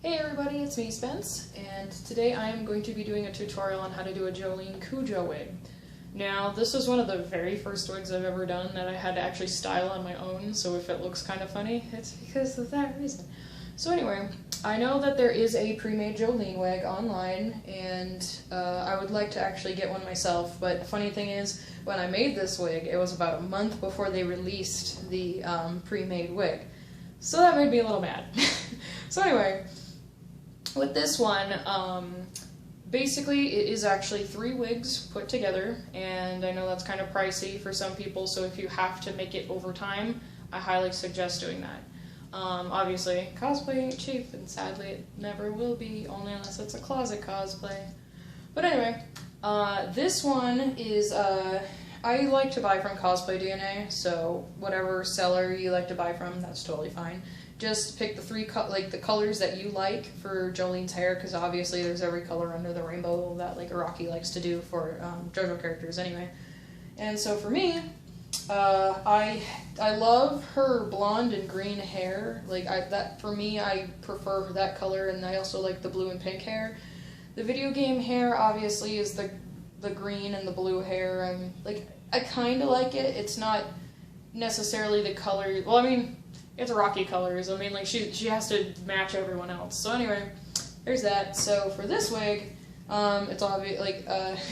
Hey everybody, it's me, Spence, and today I am going to be doing a tutorial on how to do a Jolyne Kujo wig. Now, this was one of the very first wigs I've ever done that I had to actually style on my own, so if it looks kind of funny, it's because of that reason. So anyway, I know that there is a pre-made Jolyne wig online, and I would like to actually get one myself, but the funny thing is, when I made this wig, it was about a month before they released the pre-made wig. So that made me a little mad. So anyway, with this one, basically it is actually 3 wigs put together, and I know that's kind of pricey for some people, so if you have to make it over time, I highly suggest doing that. Obviously, cosplay ain't cheap, and sadly it never will be, only unless it's a closet cosplay. But anyway, this one is, I like to buy from Cosplay DNA, so whatever seller you like to buy from, that's totally fine. Just pick the 3 the colors that you like for Jolyne's hair, because obviously there's every color under the rainbow that like Iraqi likes to do for JoJo characters anyway. And so for me, I love her blonde and green hair. Like for me, I prefer that color, and I also like the blue and pink hair. The video game hair obviously is the green and the blue hair. I kind of like it. It's not necessarily the color. Well, I mean, it's Rocky colors. I mean, like she has to match everyone else. So anyway, there's that. So for this wig, it's obvious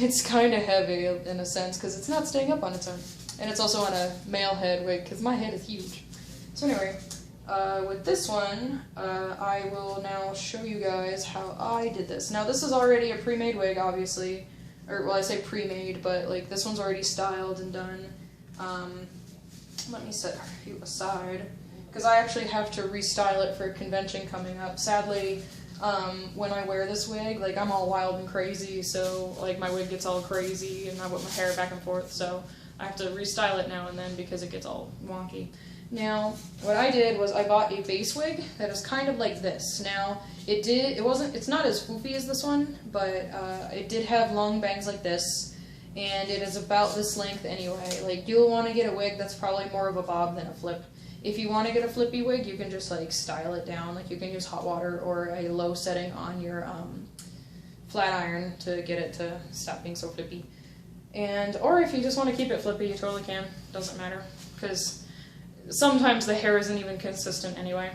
it's kind of heavy in a sense because it's not staying up on its own, and it's also on a male head wig because my head is huge. So anyway, with this one, I will now show you guys how I did this. Now this is already a pre-made wig, obviously, or well, I say pre-made, but like this one's already styled and done. Let me set you aside, because I actually have to restyle it for a convention coming up. Sadly, when I wear this wig, like I'm all wild and crazy, so like my wig gets all crazy and I whip my hair back and forth, so I have to restyle it now and then because it gets all wonky. Now, what I did was I bought a base wig that is kind of like this. Now, it's not as poofy as this one, but it did have long bangs like this, and it is about this length anyway. Like, you'll want to get a wig that's probably more of a bob than a flip. If you want to get a flippy wig, you can just like style it down. Like you can use hot water or a low setting on your flat iron to get it to stop being so flippy. Or if you just want to keep it flippy, you totally can. Doesn't matter, because sometimes the hair isn't even consistent anyway.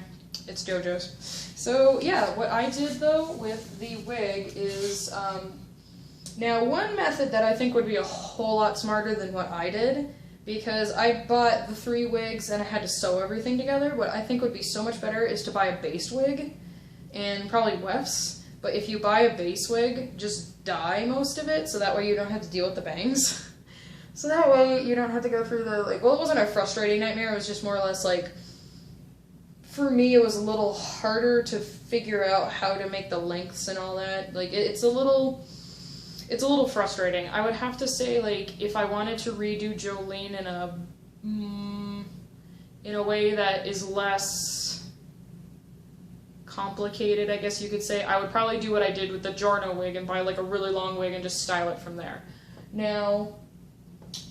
It's JoJo's. So yeah, what I did though with the wig is, now one method that I think would be a whole lot smarter than what I did, because I bought the 3 wigs and I had to sew everything together. What I think would be so much better is to buy a base wig and probably wefts. But if you buy a base wig, just dye most of it, so that way you don't have to deal with the bangs. So that way you don't have to go through the, well, it wasn't a frustrating nightmare, it was just more or less like, for me it was a little harder to figure out how to make the lengths and all that. Like, it's a little frustrating. I would have to say, like, if I wanted to redo Jolyne in a way that is less complicated, I guess you could say, I would probably do what I did with the Giorno wig and buy like a really long wig and just style it from there. Now,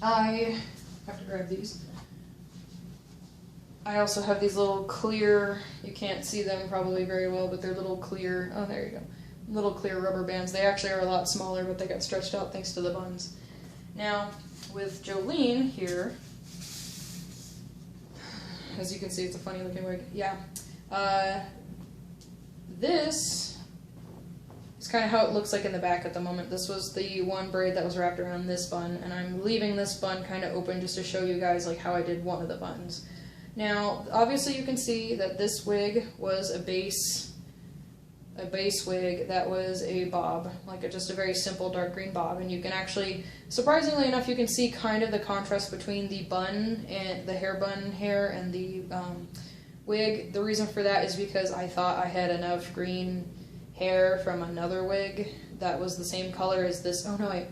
I have to grab these. I also have these little clear, you can't see them probably very well, but they're little clear, oh there you go. Little clear rubber bands. They actually are a lot smaller, but they got stretched out thanks to the buns. Now, with Jolyne here, as you can see, it's a funny looking wig. Yeah. This is kind of how it looks like in the back at the moment. This was the one braid that was wrapped around this bun, and I'm leaving this bun kind of open just to show you guys like how I did one of the buns. Now, obviously you can see that this wig was a base wig that was a bob, like just a very simple dark green bob, and you can actually, surprisingly enough, you can see kind of the contrast between the bun and the hair and the wig. The reason for that is because I thought I had enough green hair from another wig that was the same color as this. Oh no,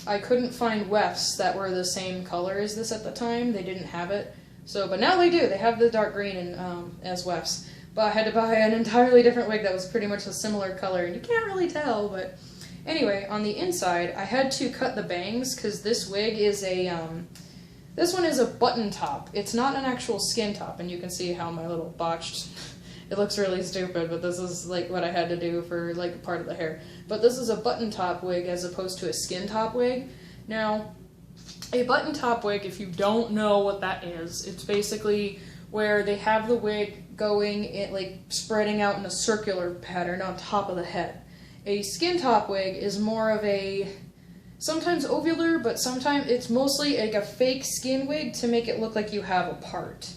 I couldn't find wefts that were the same color as this at the time. They didn't have it. So, but now they do. They have the dark green and as wefts. But I had to buy an entirely different wig that was pretty much a similar color, and you can't really tell, but anyway, on the inside, I had to cut the bangs, because this wig is a, this one is a button top. It's not an actual skin top, and you can see how my little botched It looks really stupid, but this is like what I had to do for like part of the hair. But this is a button top wig as opposed to a skin top wig. Now, a button top wig, if you don't know what that is, it's basically where they have the wig going, like spreading out in a circular pattern on top of the head. A skin top wig is more of a, sometimes ovular, but sometimes it's mostly like a fake skin wig to make it look like you have a part.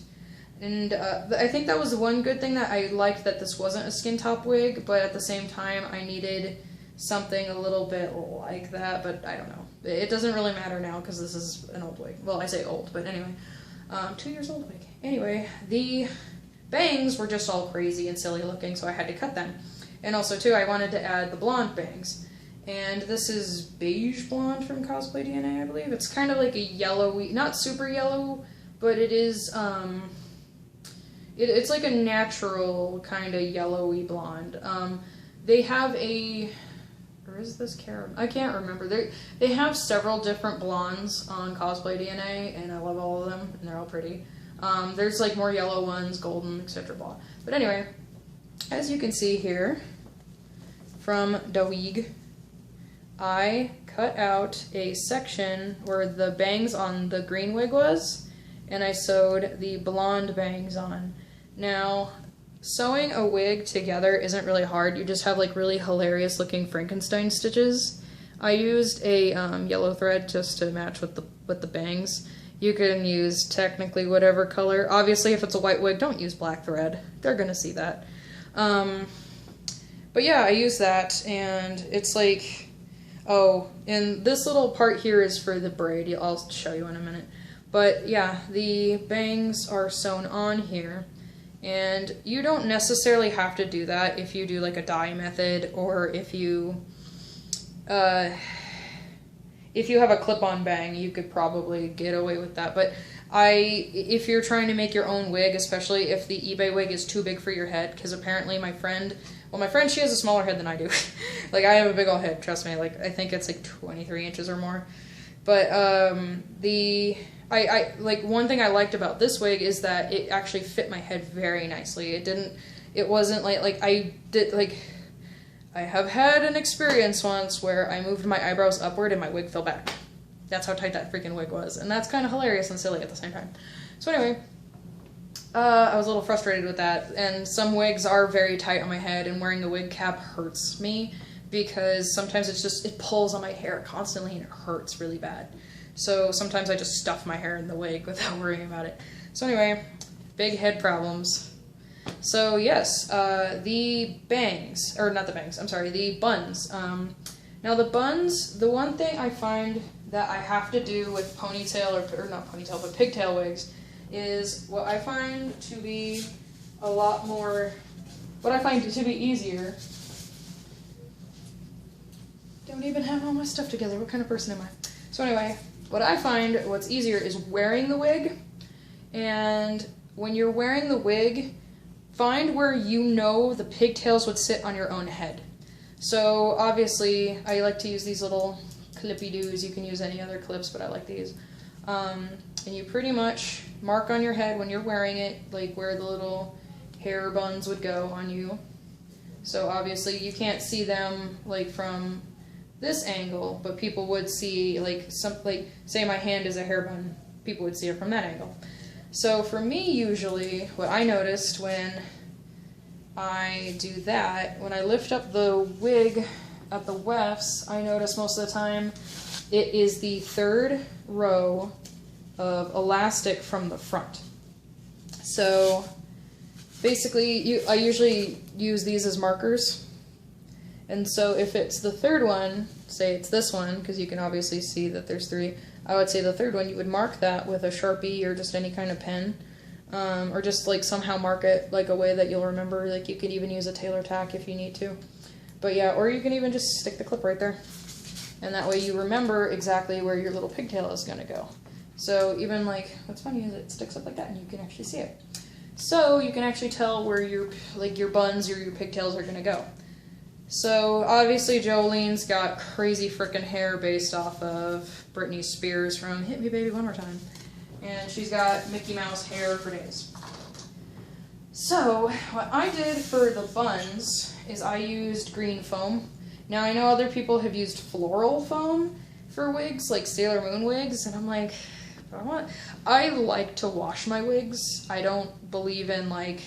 And I think that was the one good thing that I liked, that this wasn't a skin top wig, but at the same time I needed something a little bit like that, but I don't know. It doesn't really matter now because this is an old wig. Well, I say old, but anyway. 2 years old wig. Anyway, the bangs were just all crazy and silly looking, so I had to cut them. And also, too, I wanted to add the blonde bangs. And this is beige blonde from Cosplay DNA, I believe. It's kind of like a yellowy, not super yellow, but it is, it's like a natural kind of yellowy blonde. They have a, or is this caramel? I can't remember. They have several different blondes on Cosplay DNA, and I love all of them, and they're all pretty. There's like more yellow ones, golden, etc. blah. But anyway, as you can see here from the wig, I cut out a section where the bangs on the green wig was, and I sewed the blonde bangs on. Now, sewing a wig together isn't really hard. You just have like really hilarious looking Frankenstein stitches. I used a yellow thread just to match with the bangs. You can use technically whatever color. Obviously, if it's a white wig, don't use black thread. They're gonna see that. But yeah, I used that, and it's like, oh, and this little part here is for the braid. I'll show you in a minute. But yeah, the bangs are sewn on here. And you don't necessarily have to do that if you do like a dye method, or if you have a clip-on bang, you could probably get away with that. But if you're trying to make your own wig, especially if the eBay wig is too big for your head, because apparently my friend, she has a smaller head than I do. Like, I have a big old head, trust me. Like, I think it's like 23 inches or more. But like, one thing I liked about this wig is that it actually fit my head very nicely. It wasn't like I have had an experience once where I moved my eyebrows upward and my wig fell back. That's how tight that freaking wig was. And that's kind of hilarious and silly at the same time. So anyway, I was a little frustrated with that. And some wigs are very tight on my head, and wearing a wig cap hurts me because sometimes it pulls on my hair constantly and it hurts really bad. So sometimes I just stuff my hair in the wig without worrying about it. So anyway, big head problems. So yes, the bangs, or not the bangs, I'm sorry, the buns. Now the buns, the one thing I find that I have to do with ponytail, or not ponytail, but pigtail wigs, is what I find to be a lot more, what I find to be easier. Don't even have all my stuff together, what kind of person am I? So anyway, what I find what's easier is wearing the wig, and when you're wearing the wig, find where you know the pigtails would sit on your own head. So obviously, I like to use these little clippy-doos. You can use any other clips, but I like these. And you pretty much mark on your head when you're wearing it, like where the little hair buns would go on you. So obviously, you can't see them like from this angle, but people would see, like, say my hand is a hair bun, people would see it from that angle. So for me, usually, what I noticed when I do that, when I lift up the wig at the wefts, I notice most of the time it is the third row of elastic from the front. So basically, I usually use these as markers. And so if it's the third one, say it's this one, because you can obviously see that there's three, I would say the third one, you would mark that with a Sharpie or just any kind of pen, or just like somehow mark it like a way that you'll remember. Like you could even use a tailor tack if you need to. But yeah, or you can even just stick the clip right there. And that way you remember exactly where your little pigtail is going to go. So even like, what's funny is it sticks up like that and you can actually see it. So you can actually tell where your buns or your pigtails are going to go. So obviously Jolyne's got crazy frickin' hair based off of Britney Spears from Hit Me Baby One More Time. And she's got Mickey Mouse hair for days. So what I did for the buns is I used green foam. Now I know other people have used floral foam for wigs, like Sailor Moon wigs, and I'm like, I like to wash my wigs. I don't believe in like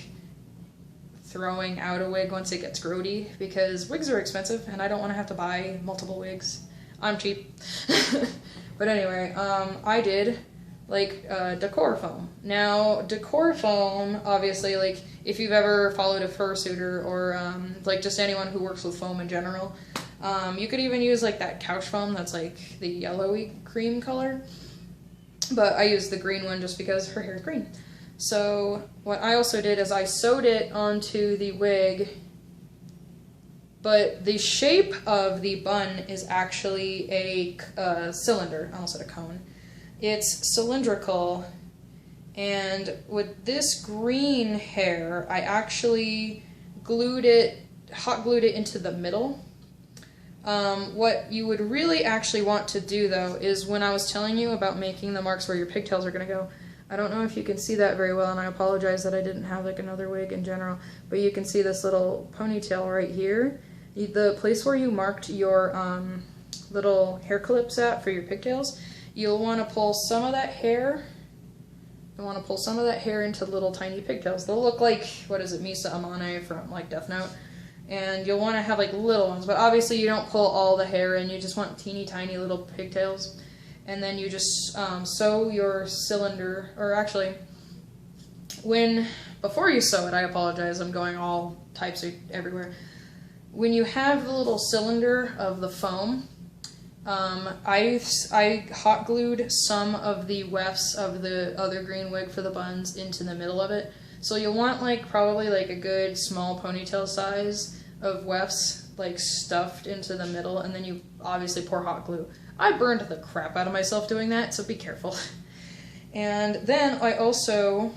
throwing out a wig once it gets grody, because wigs are expensive and I don't want to have to buy multiple wigs. I'm cheap. But anyway, I did like decor foam. Now decor foam, obviously, like if you've ever followed a fursuiter or like just anyone who works with foam in general, you could even use like that couch foam that's like the yellowy cream color. But I used the green one just because her hair is green. So what I also did is I sewed it onto the wig, but the shape of the bun is actually a cylinder. I almost said a cone. It's cylindrical, and with this green hair, I actually hot glued it into the middle. What you would really actually want to do, though, is when I was telling you about making the marks where your pigtails are going to go, I don't know if you can see that very well, and I apologize that I didn't have like another wig in general, but you can see this little ponytail right here. The place where you marked your little hair clips at for your pigtails, you'll want to pull some of that hair. You want to pull some of that hair into little tiny pigtails. They'll look like, what is it, Misa Amane from like Death Note. And you'll want to have like little ones, but obviously you don't pull all the hair in, you just want teeny tiny little pigtails. And then you just sew your cylinder, or actually, before you sew it, I apologize, I'm going all types of everywhere. When you have the little cylinder of the foam, I hot glued some of the wefts of the other green wig for the buns into the middle of it. So you'll want like probably like a good small ponytail size of wefts like stuffed into the middle, and then you obviously pour hot glue. I burned the crap out of myself doing that, so be careful. And then I also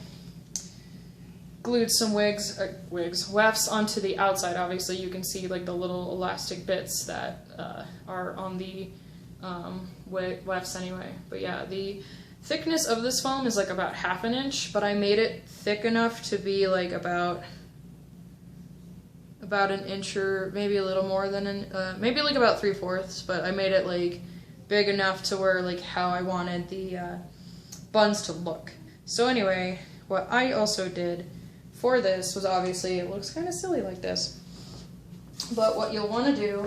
glued some wefts onto the outside. Obviously you can see like the little elastic bits that are on the wefts anyway. But yeah, the thickness of this foam is like about 1/2 inch, but I made it thick enough to be like about an inch, or maybe a little more than maybe like about 3/4, but I made it like big enough to where like how I wanted the buns to look. So anyway, what I also did for this was, obviously it looks kind of silly like this, but what you'll want to do,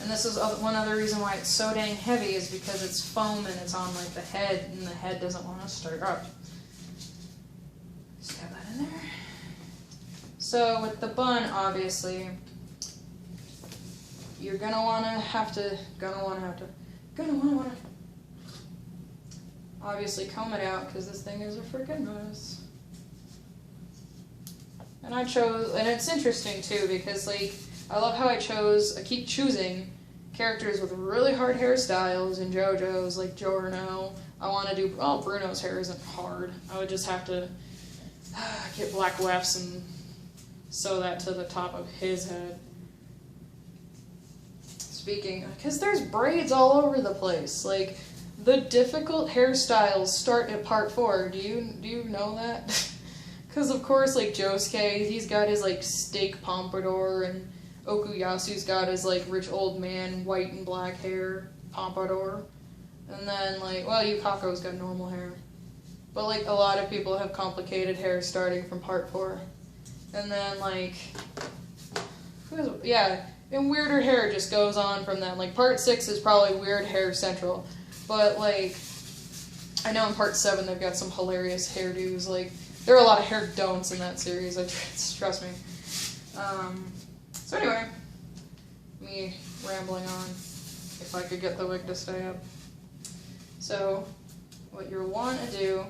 and this is one other reason why it's so dang heavy, is because it's foam and it's on like the head, and the head doesn't want to start up. Just have that in there. So with the bun, obviously, you're gonna wanna obviously comb it out, because this thing is a freaking mess. And and it's interesting too, because like, I love how I keep choosing characters with really hard hairstyles in JoJo's, like Giorno. I want to do, Bruno's hair isn't hard. I would just have to get black wefts and sew that to the top of his head. Because there's braids all over the place. Like, the difficult hairstyles start at part 4. Do you know that? Because of course, like Josuke, he's got his like steak pompadour, and Okuyasu's got his like rich old man white and black hair pompadour, and then like, well, Yukako's got normal hair, but like a lot of people have complicated hair starting from part 4, and then like, and weirder hair just goes on from that. Like part 6 is probably weird hair central, but like, I know in part 7 they've got some hilarious hairdos. Like, there are a lot of hair don'ts in that series, trust me. So anyway, me rambling on, if I could get the wig to stay up. So, what you'll want to do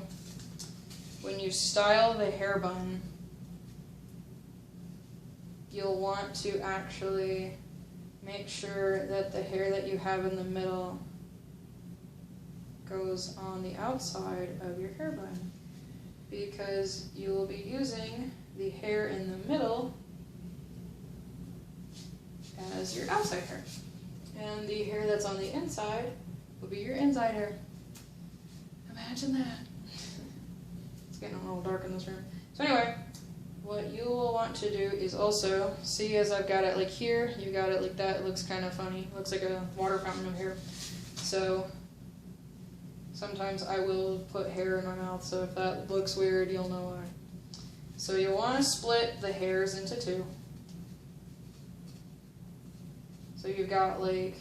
when you style the hair bun, you'll want to actually make sure that the hair that you have in the middle goes on the outside of your hair bun, because you will be using the hair in the middle as your outside hair, and the hair that's on the inside will be your inside hair. Imagine that. It's getting a little dark in this room. So anyway, what you will want to do is also, see as I've got it like here, you got it like that, it looks kind of funny. It looks like a water fountain of hair. So sometimes I will put hair in my mouth, so if that looks weird, you'll know why. So you'll want to split the hairs into two. So you've got like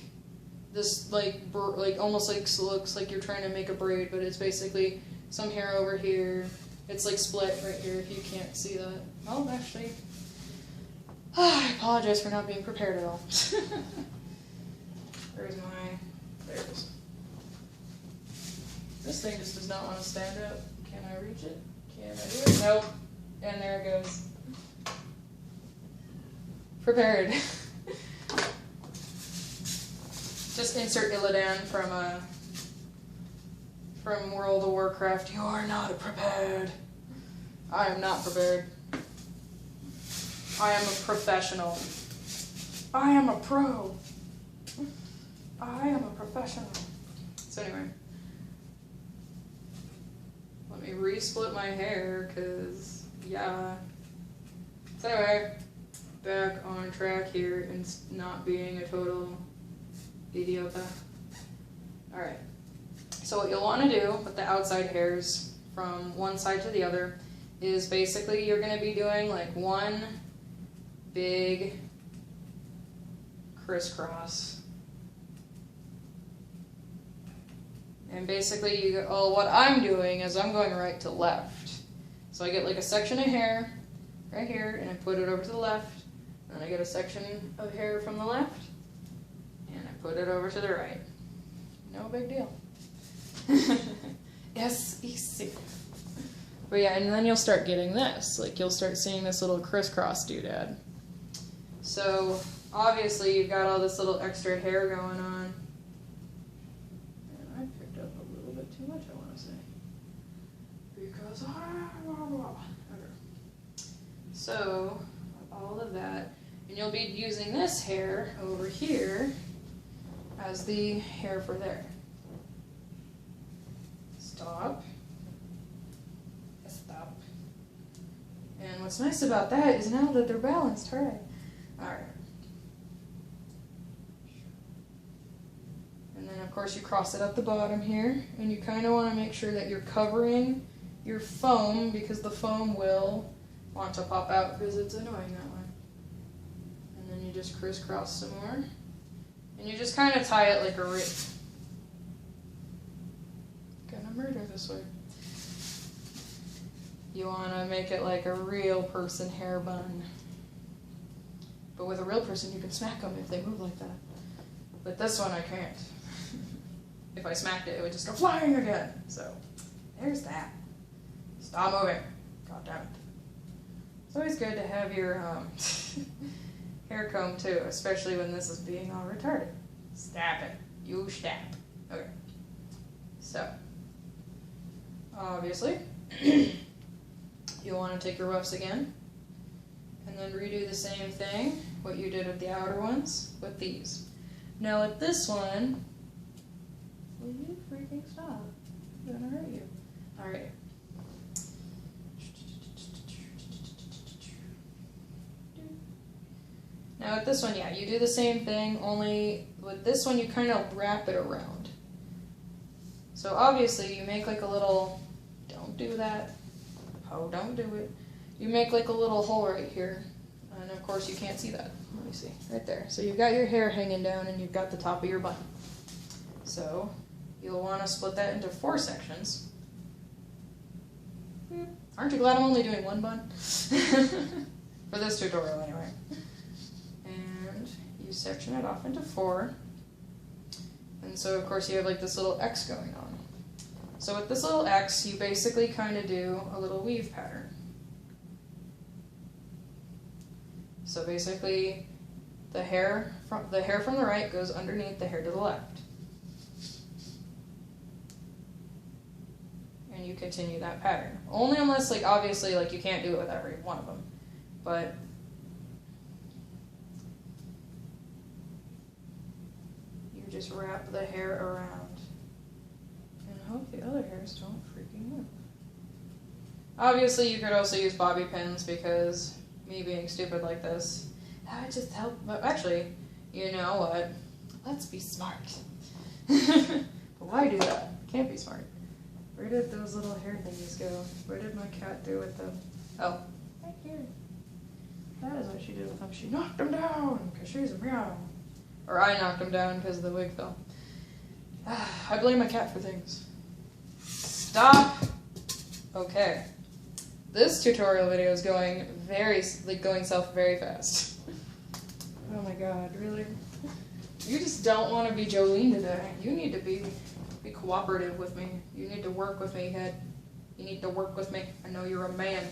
this like almost like looks like you're trying to make a braid, but it's basically some hair over here. It's like split right here if you can't see that. Oh, actually, I apologize for not being prepared at all. Where's my, there it is. This thing just does not want to stand up. Can I reach it? Can I do it? Nope. And there it goes. Prepared. Just insert Illidan from World of Warcraft. You are not prepared. I am not prepared. I am a professional. I am a pro. I am a professional. So anyway, let me re-split my hair, cause yeah. So anyway, back on track here and not being a total idiota. Alright, so what you'll want to do with the outside hairs from one side to the other is basically you're going to be doing like one big crisscross. And basically, what I'm doing is I'm going right to left. So I get like a section of hair right here, and I put it over to the left. And then I get a section of hair from the left, and I put it over to the right. No big deal. S-E-C. But yeah, and then you'll start getting this. Like, you'll start seeing this little crisscross doodad. So, obviously, you've got all this little extra hair going on. And I picked up a little bit too much, I want to say. Because okay. So, all of that. And you'll be using this hair over here as the hair for there. Stop. Stop. And what's nice about that is now that they're balanced, hooray. Alright. And then of course you cross it up the bottom here, and you kind of want to make sure that you're covering your foam, because the foam will want to pop out because it's annoying that way. And then you just crisscross some more. And you just kind of tie it like a real... Gonna murder this way. You want to make it like a real person hair bun. But with a real person, you can smack them if they move like that. But this one, I can't. If I smacked it, it would just go flying again. So, there's that. Stop moving. God damn it. It's always good to have your hair comb too, especially when this is being all retarded. Stop it. You stop. Okay. So, obviously, you'll want to take your ruffs again, and then redo the same thing, what you did with the outer ones, with these. Now with this one, will you freaking stop? I'm gonna hurt you. Alright. Now with this one, yeah, you do the same thing, only with this one you kind of wrap it around. So obviously you make like a little, don't do that, oh don't do it, you make like a little hole right here, and of course you can't see that, let me see, right there. So you've got your hair hanging down and you've got the top of your bun. So you'll want to split that into 4 sections. Aren't you glad I'm only doing one bun? For this tutorial anyway. And you section it off into 4. And so of course you have like this little X going on. So with this little X, you basically kind of do a little weave pattern. So basically the hair from the right goes underneath the hair to the left. And you continue that pattern. Only unless, like, obviously, like, you can't do it with every one of them. But you just wrap the hair around. And hope the other hairs don't freaking move. Obviously, you could also use bobby pins because me being stupid like this, that would just help. But actually, you know what? Let's be smart. But why do that? Can't be smart. Where did those little hair thingies go? Where did my cat do with them? Oh, right here. That is what she did with them. She knocked them down because she's a meow. Or I knocked them down because the wig fell. I blame my cat for things. Stop! Okay. This tutorial video is going going south very fast. Oh my god, really? You just don't want to be Jolyne today. You need to be cooperative with me. You need to work with me, head. You need to work with me. I know you're a man,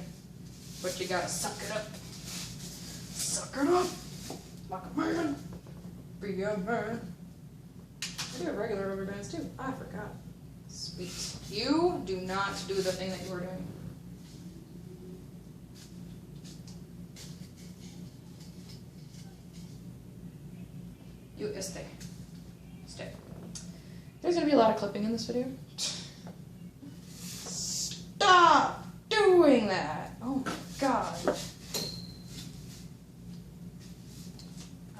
but you gotta suck it up. Suck it up! Like a man. Be a man. I do have regular rubber bands too. I forgot. Sweet. You do not do the thing that you were doing. You stay. Stay. There's gonna be a lot of clipping in this video. Stop doing that! Oh my god.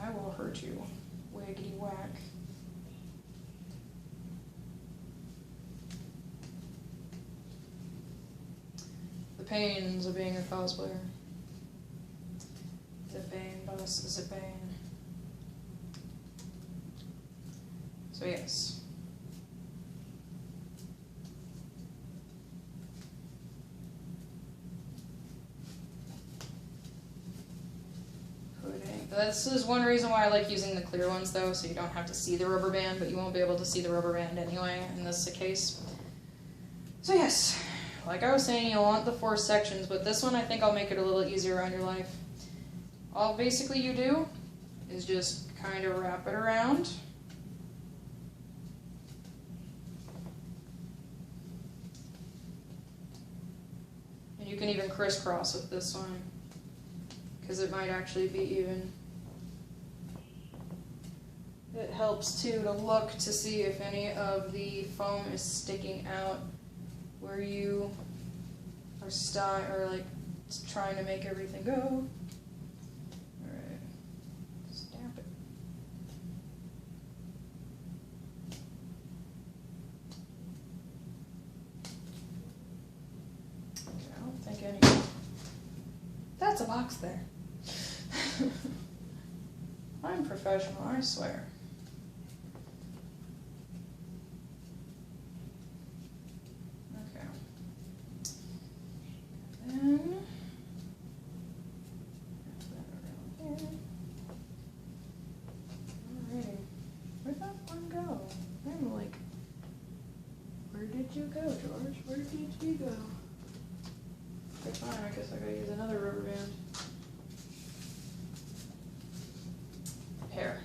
I will hurt you. Wiggity whack. The pains of being a cosplayer. The pain, boss, is a pain. So yes. This is one reason why I like using the clear ones though, so you don't have to see the rubber band, but you won't be able to see the rubber band anyway in this case. So yes, like I was saying, you'll want the 4 sections, but this one I think I'll make it a little easier on your life. All basically you do is just kind of wrap it around. And you can even crisscross with this one, because it might actually be even. It helps too to look to see if any of the foam is sticking out where you are like trying to make everything go. Alright, stamp it. Okay, I don't think any. That's a box there. I'm professional, I swear. Okay. Then that around here. Alrighty. Where'd that one go? I'm like, where did you go, George? Where did you go? Okay, fine, I guess I gotta use another rubber band. Hair.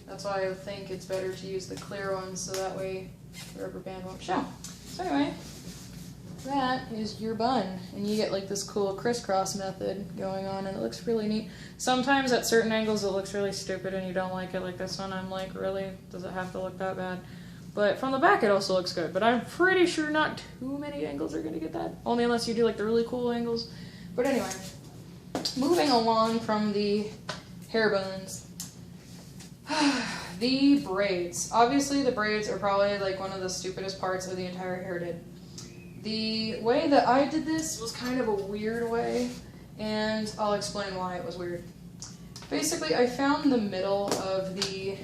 That's why I think it's better to use the clear ones so that way the rubber band won't show. So anyway, that is your bun. And you get like this cool crisscross method going on and it looks really neat. Sometimes at certain angles it looks really stupid and you don't like it, like this one. I'm like, really? Does it have to look that bad? But from the back it also looks good. But I'm pretty sure not too many angles are going to get that. Only unless you do like the really cool angles. But anyway, moving along from the hair buns. The braids. Obviously the braids are probably like one of the stupidest parts of the entire hair did. The way that I did this was kind of a weird way. And I'll explain why it was weird. Basically I found the middle of the...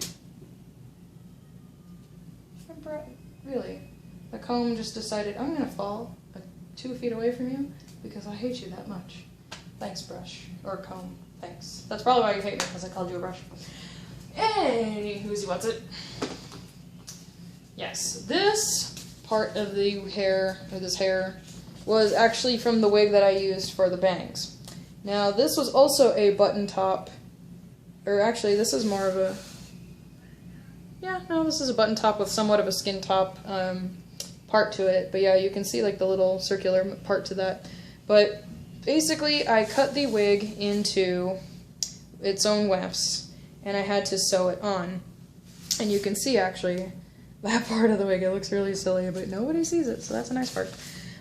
Really, the comb just decided, I'm going to fall 2 feet away from you because I hate you that much. Thanks, brush. Or comb. Thanks. That's probably why you hate me, because I called you a brush. Anywho's what's it? Yes, this part of the hair, or this hair, was actually from the wig that I used for the bangs. Now, this was also a button top, or actually, this is more of a... Yeah, no, this is a button top with somewhat of a skin top part to it. But yeah, you can see like the little circular part to that. But basically, I cut the wig into its own wefts, and I had to sew it on. And you can see, actually, that part of the wig. It looks really silly, but nobody sees it, so that's a nice part.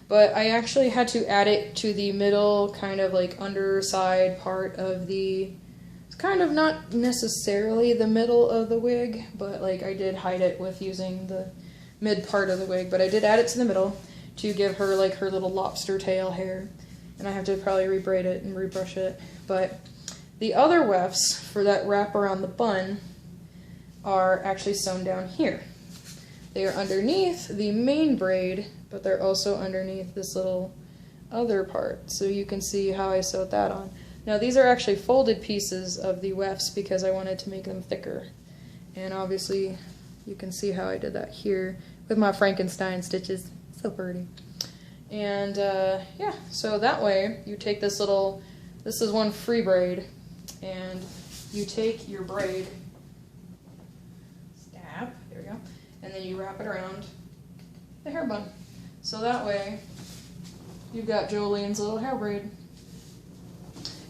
But I actually had to add it to the middle, kind of like underside part of the, it's kind of not necessarily the middle of the wig, but like I did hide it with using the mid part of the wig, but I did add it to the middle to give her like her little lobster tail hair. And I have to probably rebraid it and rebrush it. But the other wefts for that wrap around the bun are actually sewn down here. They are underneath the main braid, but they're also underneath this little other part. So you can see how I sewed that on. Now these are actually folded pieces of the wefts because I wanted to make them thicker. And obviously you can see how I did that here with my Frankenstein stitches. So pretty. And yeah, so that way you take this little, this is one free braid, and you take your braid, stab, there we go, and then you wrap it around the hair bun. So that way you've got Jolyne's little hair braid.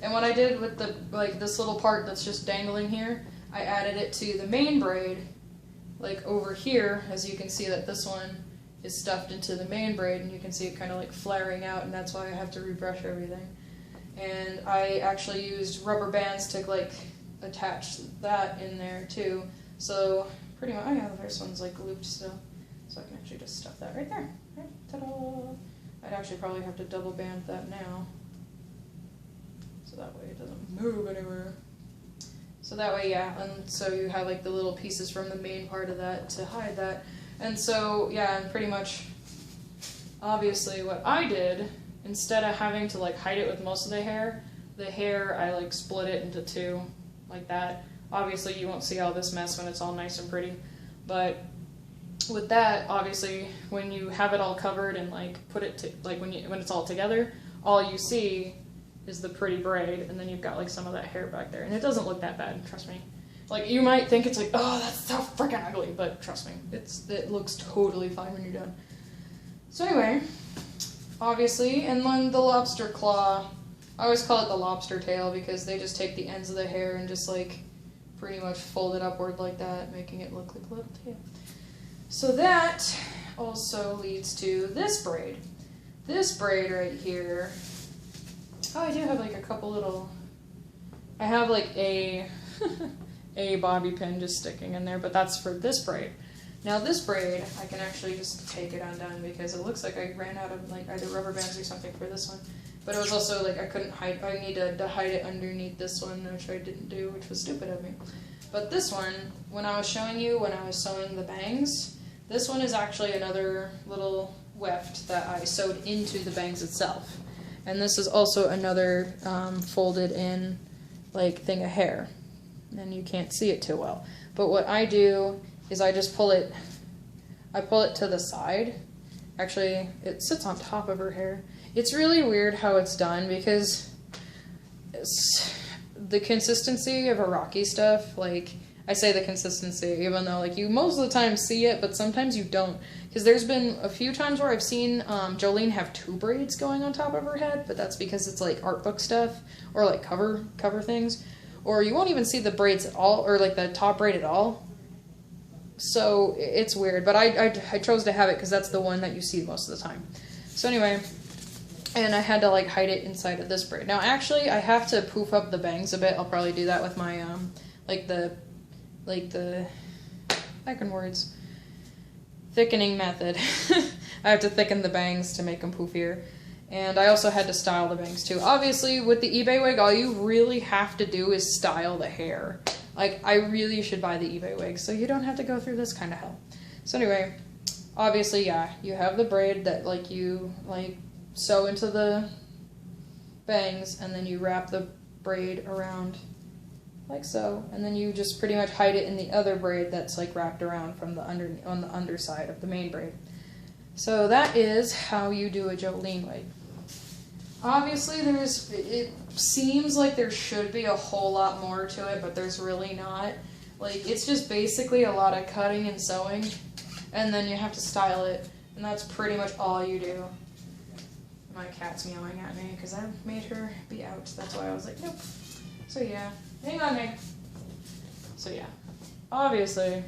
And what I did with the, like this little part that's just dangling here, I added it to the main braid, like over here, as you can see that this one is stuffed into the main braid, and you can see it kind of like flaring out, and that's why I have to rebrush everything. And I actually used rubber bands to like attach that in there too. So pretty much, oh yeah, the first one's like looped still. So I can actually just stuff that right there. Right, ta-da! I'd actually probably have to double band that now, so that way it doesn't move anywhere. So that way, yeah, and so you have like the little pieces from the main part of that to hide that. And so, yeah, and pretty much, obviously what I did, instead of having to like hide it with most of the hair, I like split it into two, like that. Obviously you won't see all this mess when it's all nice and pretty, but with that, obviously, when you have it all covered and like put it to, like when it's all together, all you see is the pretty braid, and then you've got like some of that hair back there, and it doesn't look that bad, trust me. Like, you might think it's like, oh, that's so freaking ugly, but trust me, it looks totally fine when you're done. So anyway, obviously, and then the lobster claw, I always call it the lobster tail because they just take the ends of the hair and just like pretty much fold it upward like that, making it look like a little tail. So that also leads to this braid. This braid right here, oh, I do have like a couple little, I have like a a bobby pin just sticking in there, but that's for this braid. Now this braid, I can actually just take it undone because it looks like I ran out of like either rubber bands or something for this one. But it was also like I couldn't hide, I needed to hide it underneath this one, which I didn't do, which was stupid of me. But this one, when I was showing you when I was sewing the bangs, this one is actually another little weft that I sewed into the bangs itself. And this is also another folded in like thing of hair. And you can't see it too well. But what I do is I just pull it, to the side. Actually, it sits on top of her hair. It's really weird how it's done because the consistency of Iraqi stuff, like, I say the consistency even though like you most of the time see it, but sometimes you don't. Because there's been a few times where I've seen Jolyne have two braids going on top of her head, but that's because it's like art book stuff or like cover things. Or you won't even see the braids at all, or like the top braid at all. So it's weird, but I chose to have it because that's the one that you see most of the time. So anyway, and I had to like hide it inside of this braid. Now actually I have to poof up the bangs a bit. I'll probably do that with my back in words, thickening method. I have to thicken the bangs to make them poofier. And I also had to style the bangs too. Obviously, with the eBay wig, all you really have to do is style the hair. Like, I really should buy the eBay wig, so you don't have to go through this kind of hell. So anyway, obviously, yeah, you have the braid that, like, you, like, sew into the bangs, and then you wrap the braid around like so, and then you just pretty much hide it in the other braid that's, like, wrapped around from the on the underside of the main braid. So that is how you do a Jolyne wig. Obviously, it seems like there should be a whole lot more to it, but there's really not. Like, it's just basically a lot of cutting and sewing, and then you have to style it, and that's pretty much all you do. My cat's meowing at me because I made her be out. That's why I was like, nope. So yeah, hang on, Meg. So yeah, obviously,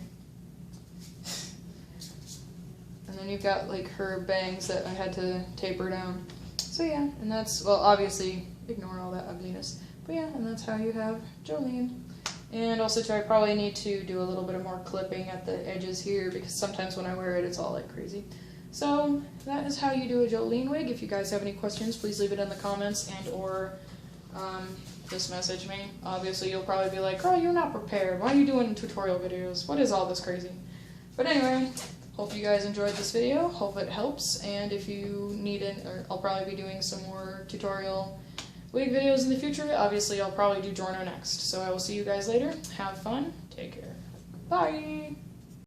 And then you've got like her bangs that I had to taper down. So yeah, and that's, well, obviously ignore all that ugliness. But yeah, and that's how you have Jolyne. And also too, I probably need to do a little bit of more clipping at the edges here because sometimes when I wear it, it's all like crazy. So that is how you do a Jolyne wig. If you guys have any questions, please leave it in the comments and or just message me. Obviously, you'll probably be like, girl, you're not prepared. Why are you doing tutorial videos? What is all this crazy? But anyway, hope you guys enjoyed this video. Hope it helps. And if you need it, or I'll probably be doing some more tutorial wig videos in the future. Obviously, I'll probably do Giorno next. So I will see you guys later. Have fun. Take care. Bye.